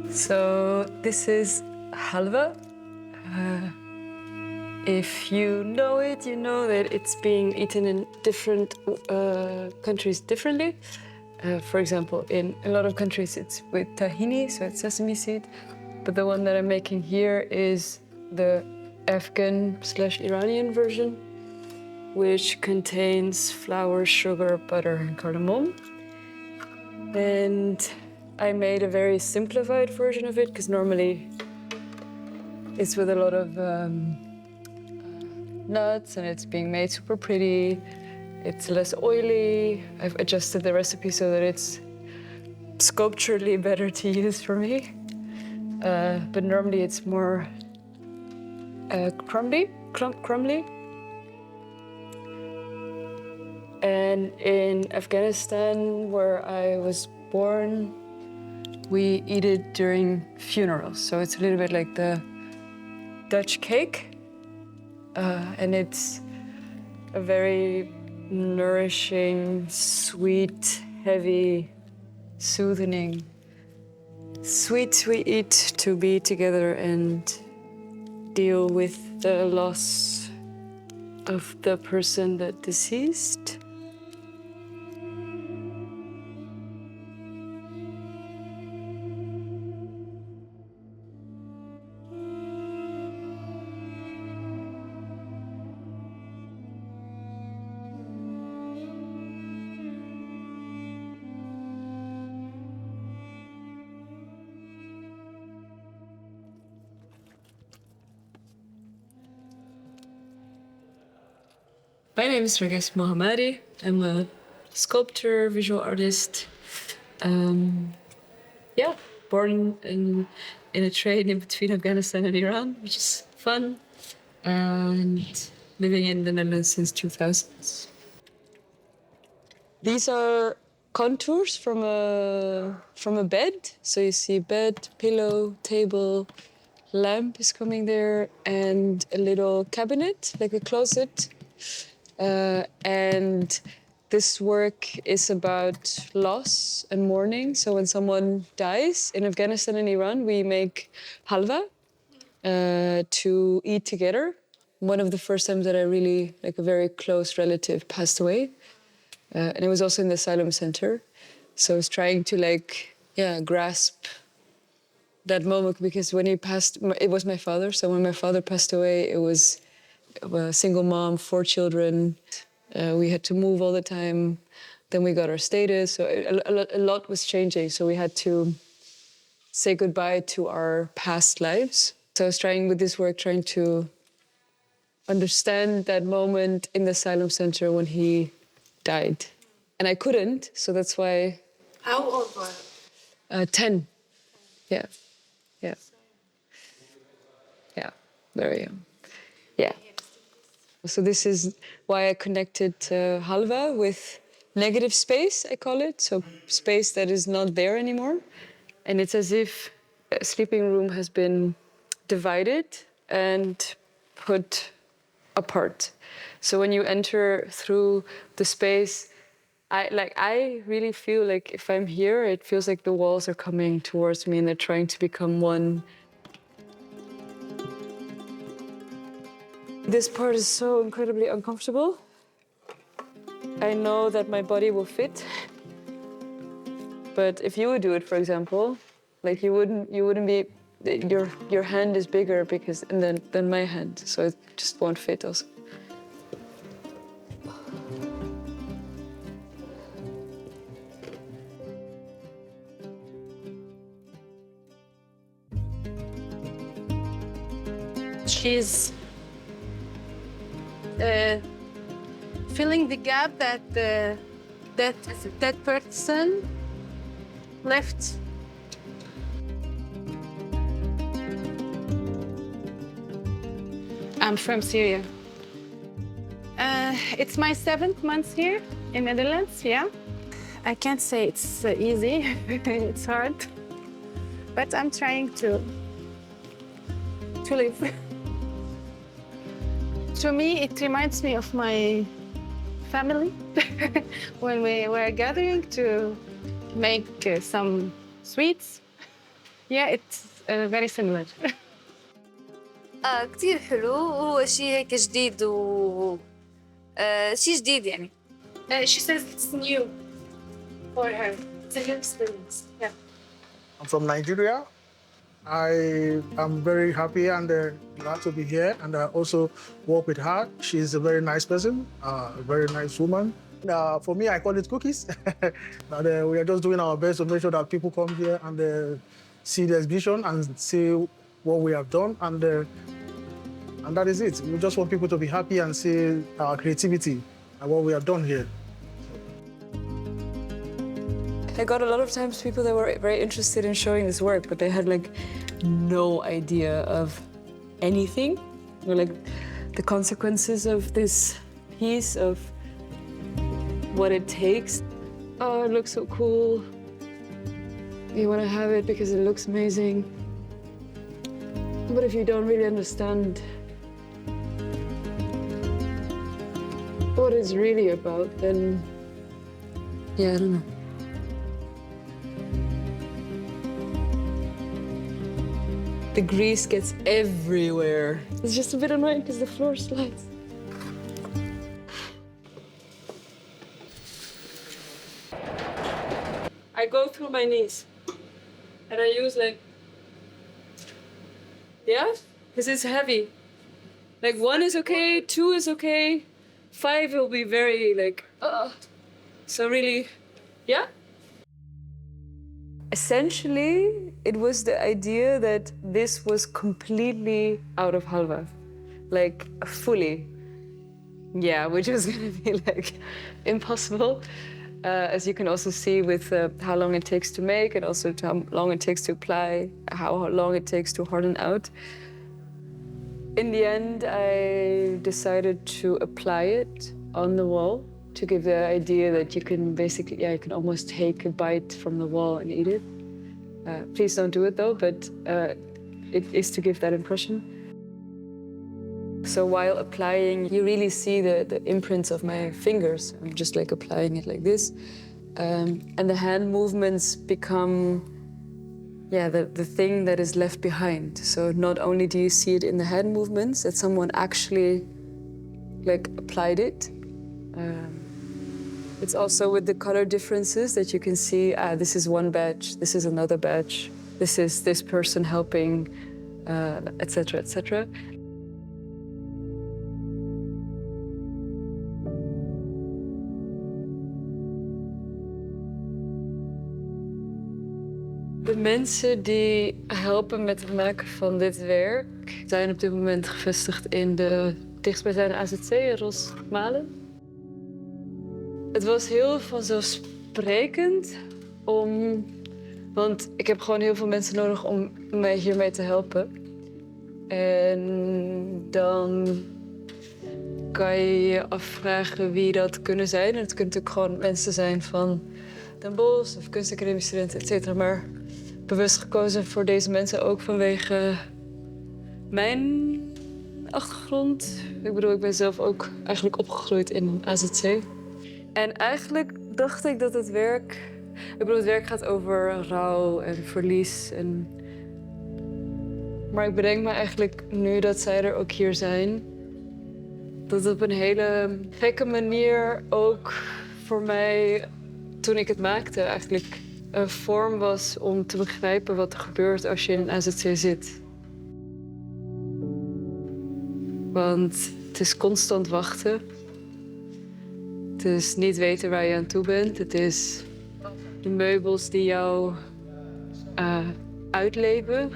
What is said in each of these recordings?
So this is halva. If you know it, you know that it's being eaten in different countries differently. For example, in a lot of countries it's with tahini, so it's sesame seed. But the one that I'm making here is the Afghan/Iranian version, which contains flour, sugar, butter, and cardamom. And I made a very simplified version of it because normally it's with a lot of nuts and it's being made super pretty. It's less oily. I've adjusted the recipe so that it's sculpturally better to use for me. But normally it's more crumbly. And in Afghanistan, where I was born, we eat it during funerals. So it's a little bit like the Dutch cake. And it's a very nourishing, sweet, heavy, soothing, sweet we eat to be together and deal with the loss of the person that deceased. My name is Narges Mohammadi. I'm a sculptor, visual artist. Born in a train in between Afghanistan and Iran, which is fun, and living in the Netherlands since 2000. These are contours from a bed. So you see bed, pillow, table, lamp is coming there, and a little cabinet, like a closet. And this work is about loss and mourning. So when someone dies in Afghanistan and Iran, we make halva to eat together. One of the first times that I really, like a very close relative passed away. And it was also in the asylum center. So I was trying to grasp that moment because when he passed, it was my father. So when my father passed away, it was a single mom, 4 children. We had to move all the time. Then we got our status. So a lot was changing. So we had to say goodbye to our past lives. So I was trying with this work, trying to understand that moment in the asylum center when he died. And I couldn't, so that's why... How old were you? 10. Yeah. Very young. Yeah. So this is why I connected halva with negative space, I call it. So space that is not there anymore. And it's as if a sleeping room has been divided and put apart. So when you enter through the space, I really feel like if I'm here, it feels like the walls are coming towards me and they're trying to become one. This part is so incredibly uncomfortable. I know that my body will fit. But if you would do it, for example, like you wouldn't be, your hand is bigger because than my hand, so it just won't fit also. She's filling the gap that that person left. I'm from Syria. It's my 7th month here in Netherlands, yeah. I can't say it's easy, it's hard, but I'm trying to live. To me, it reminds me of my family when we were gathering to make some sweets. Yeah, it's very similar. كتير حلو وهو شيء هيك جديد شيء جديد يعني. She says it's new for her. It's a new experience. Yeah. I'm from Nigeria. I am very happy and glad to be here, and I also work with her. She's a very nice person, a very nice woman. For me, I call it cookies. And, we are just doing our best to make sure that people come here and see the exhibition and see what we have done, and that is it. We just want people to be happy and see our creativity and what we have done here. I got a lot of times people that were very interested in showing this work, but they had like no idea of anything, or like the consequences of this piece, of what it takes. Oh, it looks so cool. You want to have it because it looks amazing. But if you don't really understand what it's really about, then yeah, I don't know. The grease gets everywhere. It's just a bit annoying because the floor slides. I go through my knees and I use like, yeah, because it's heavy. Like 1 is okay, 2 is okay, 5 will be very like, so really, yeah. Essentially, it was the idea that this was completely out of halva, like fully. Yeah, which was gonna be like impossible, as you can also see with how long it takes to make and also how long it takes to apply, how long it takes to harden out. In the end, I decided to apply it on the wall to give the idea that you can basically, you can almost take a bite from the wall and eat it. Please don't do it though, but it is to give that impression. So while applying, you really see the imprints of my fingers. I'm just like applying it like this. And the hand movements become, the thing that is left behind. So not only do you see it in the hand movements, that someone actually like applied it, it's also with the color differences that you can see, this is one batch, this is another batch, this is this person helping, etc., etc. De mensen die helpen met het maken van dit werk zijn op dit moment gevestigd in de dichtstbijzijnde AZC in Rosmalen. Het was heel vanzelfsprekend want ik heb gewoon heel veel mensen nodig om mij hiermee te helpen. En dan kan je je afvragen wie dat kunnen zijn. En het kunnen natuurlijk gewoon mensen zijn van Den Bosch of kunstacademiestudenten, et cetera. Maar bewust gekozen voor deze mensen ook vanwege mijn achtergrond. Ik bedoel, ik ben zelf ook eigenlijk opgegroeid in AZC. En eigenlijk dacht ik dat het werk... Ik bedoel, het werk gaat over rouw en verlies. Maar ik bedenk me eigenlijk nu dat zij er ook hier zijn... dat het op een hele gekke manier ook voor mij, toen ik het maakte, eigenlijk een vorm was om te begrijpen wat er gebeurt als je in een AZC zit. Want het is constant wachten. Het is niet weten waar je aan toe bent. Het is de meubels die jou uitleven.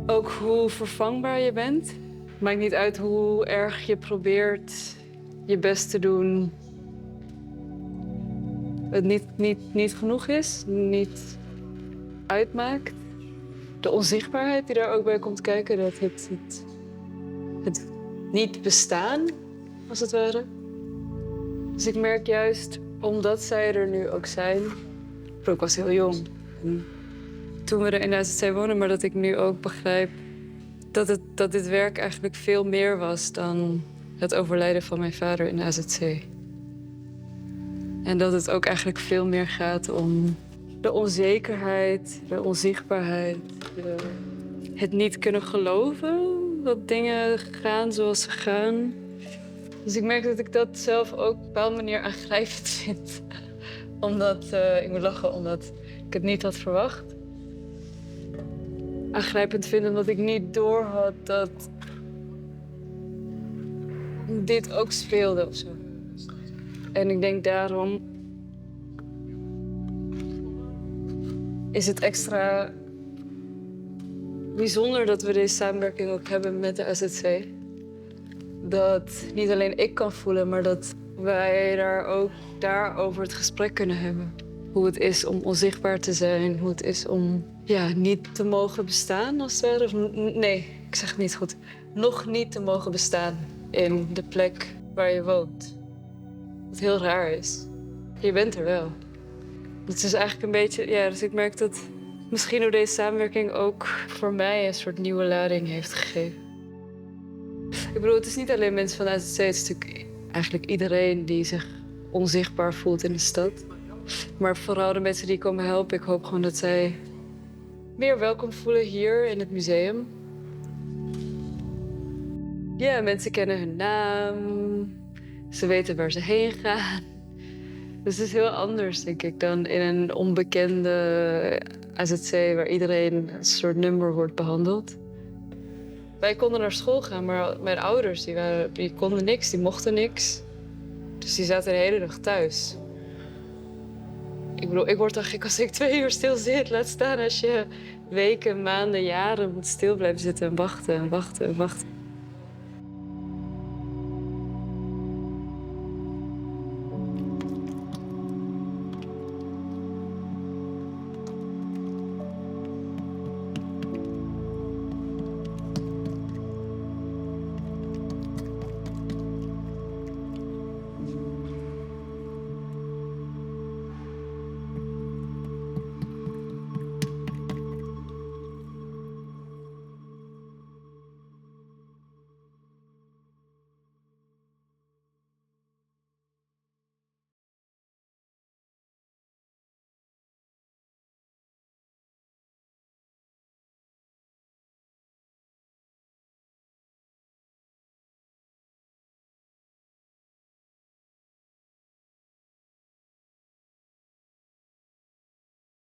Ook hoe vervangbaar je bent. Het maakt niet uit hoe erg je probeert je best te doen. Het niet genoeg is, niet uitmaakt. De onzichtbaarheid die daar ook bij komt kijken. Dat het niet bestaan, als het ware. Dus ik merk juist, omdat zij er nu ook zijn... Ik was heel jong toen we er in de AZC wonen, maar dat ik nu ook begrijp dat dit werk eigenlijk veel meer was dan het overlijden van mijn vader in de AZC. En dat het ook eigenlijk veel meer gaat om De onzekerheid, de onzichtbaarheid, het niet kunnen geloven dat dingen gaan zoals ze gaan. Dus ik merk dat ik dat zelf ook op een bepaalde manier aangrijpend vind. Omdat, ik moet lachen, omdat ik het niet had verwacht. Aangrijpend vind omdat ik niet doorhad dat dit ook speelde of zo. En ik denk daarom is het extra bijzonder dat we deze samenwerking ook hebben met de SZC. Dat niet alleen ik kan voelen, maar dat wij daar ook daarover het gesprek kunnen hebben. Hoe het is om onzichtbaar te zijn, hoe het is om niet te mogen bestaan als het ware. Of, nee, ik zeg het niet goed. Nog niet te mogen bestaan in de plek waar je woont. Wat heel raar is. Je bent er wel. Het is eigenlijk een beetje, dus ik merk dat misschien door deze samenwerking ook voor mij een soort nieuwe lading heeft gegeven. Ik bedoel, het is niet alleen mensen van de AZC, het is natuurlijk eigenlijk iedereen die zich onzichtbaar voelt in de stad. Maar vooral de mensen die komen helpen, ik hoop gewoon dat zij meer welkom voelen hier in het museum. Ja, mensen kennen hun naam, ze weten waar ze heen gaan. Dus het is heel anders, denk ik, dan in een onbekende AZC waar iedereen een soort nummer wordt behandeld. Wij konden naar school gaan, maar mijn ouders die konden niks, die mochten niks. Dus die zaten de hele dag thuis. Ik bedoel, ik word dan gek als ik 2 uur stil zit. Laat staan als je weken, maanden, jaren moet stil blijven zitten en wachten en wachten en wachten.